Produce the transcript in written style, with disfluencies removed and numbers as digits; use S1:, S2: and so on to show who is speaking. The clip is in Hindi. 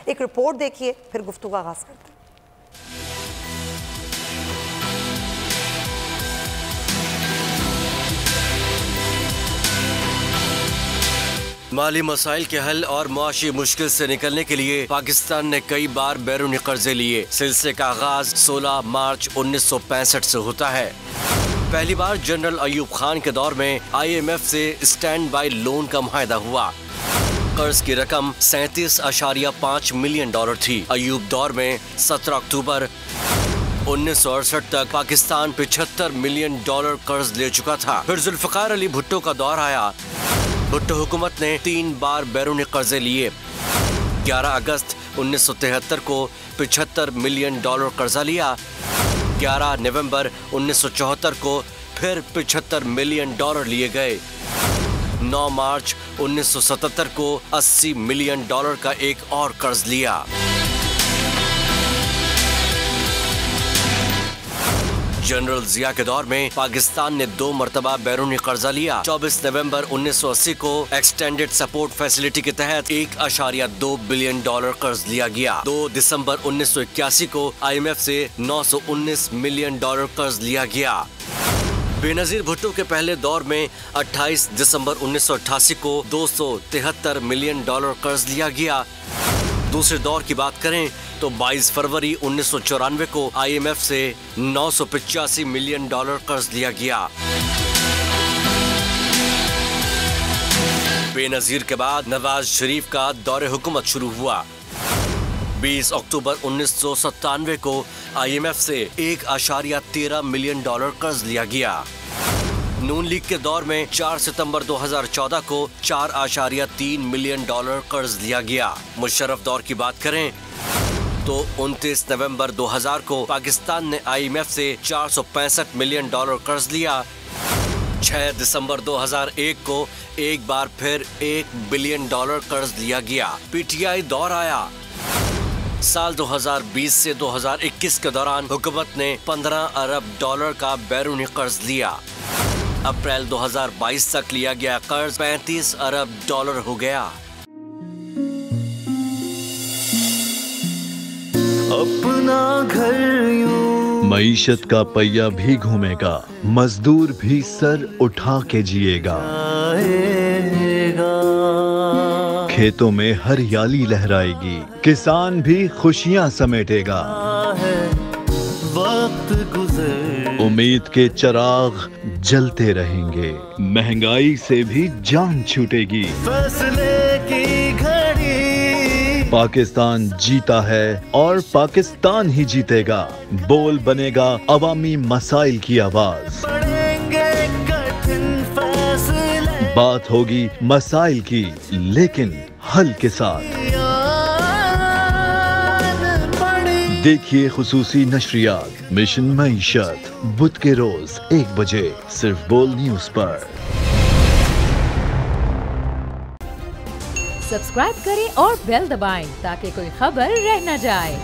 S1: एक रिपोर्ट देखिए, फिर गुफ्तगू का आगाज करते हैं।
S2: माली मसाइल के हल और मुआशी मुश्किल से निकलने के लिए पाकिस्तान ने कई बार बैरूनी कर्जे लिए। सिलसिले का आगाज 16 मार्च 1965 से होता है। पहली बार जनरल अयूब खान के दौर में IMF से स्टैंड बाय लोन का मुआहदा हुआ। कर्ज की रकम 37.5 मिलियन डॉलर थी। अयूब दौर में 17 अक्टूबर 1968 तक पाकिस्तान 75 मिलियन डॉलर कर्ज ले चुका था। फिर जुल्फिकार अली भुट्टो का दौर आया। भुट्टो हुकूमत ने 3 बार बैरूनी कर्जे लिए। 11 अगस्त 1973 को 75 मिलियन डॉलर कर्जा लिया। 11 नवंबर 1974 को फिर 75 मिलियन डॉलर लिए गए। 9 मार्च 1977 को 80 मिलियन डॉलर का एक और कर्ज लिया। जनरल जिया के दौर में पाकिस्तान ने 2 मरतबा बैरूनी कर्जा लिया। 24 नवंबर 1980 को एक्सटेंडेड सपोर्ट फैसिलिटी के तहत 1.2 बिलियन डॉलर कर्ज लिया गया। 2 दिसंबर 1981 को IMF से 919 मिलियन डॉलर कर्ज लिया गया। बेनजीर भुट्टो के पहले दौर में 28 दिसंबर 1988 को 273 मिलियन डॉलर कर्ज लिया गया। दूसरे दौर की बात करें तो 22 फरवरी 1994 को IMF से 985 मिलियन डॉलर कर्ज लिया गया। बेनजीर के बाद नवाज शरीफ का दौरे हुकूमत शुरू हुआ। 20 अक्टूबर 1997 को IMF से 1.13 मिलियन डॉलर कर्ज लिया गया। नून लीग के दौर में 4 सितंबर 2014 को 4.3 मिलियन डॉलर कर्ज लिया गया। मुशर्रफ दौर की बात करें तो 29 नवंबर 2000 को पाकिस्तान ने IMF से 465 मिलियन डॉलर कर्ज लिया। 6 दिसंबर 2001 को एक बार फिर 1 बिलियन डॉलर कर्ज लिया गया। PTI दौर आया। साल 2020 से 2021 के दौरान हुकूमत ने 15 अरब डॉलर का बैरूनी कर्ज लिया। अप्रैल 2022 तक लिया गया कर्ज 35 अरब डॉलर हो गया।
S3: अपना घर यूं
S4: मईशत का पहिया भी घूमेगा, मजदूर भी सर उठा के जिएगा। खेतों में हरियाली लहराएगी, किसान भी खुशियां समेटेगा।
S3: वक्त गुजर
S4: उम्मीद के चिराग जलते रहेंगे, महंगाई से भी जान छूटेगी।
S3: फैसले की घड़ी
S4: पाकिस्तान जीता है और पाकिस्तान ही जीतेगा। बोल बनेगा अवामी मसाइल की आवाज।
S3: पड़ेंगे कठिन फैसले,
S4: बात होगी मसाइल की लेकिन हल के साथ। देखिए खुसूसी नशरियात मिशन मईशत बुध के रोज 1 बजे सिर्फ बोल न्यूज पर।
S5: सब्सक्राइब करें और बेल दबाएं ताकि कोई खबर रह न जाए।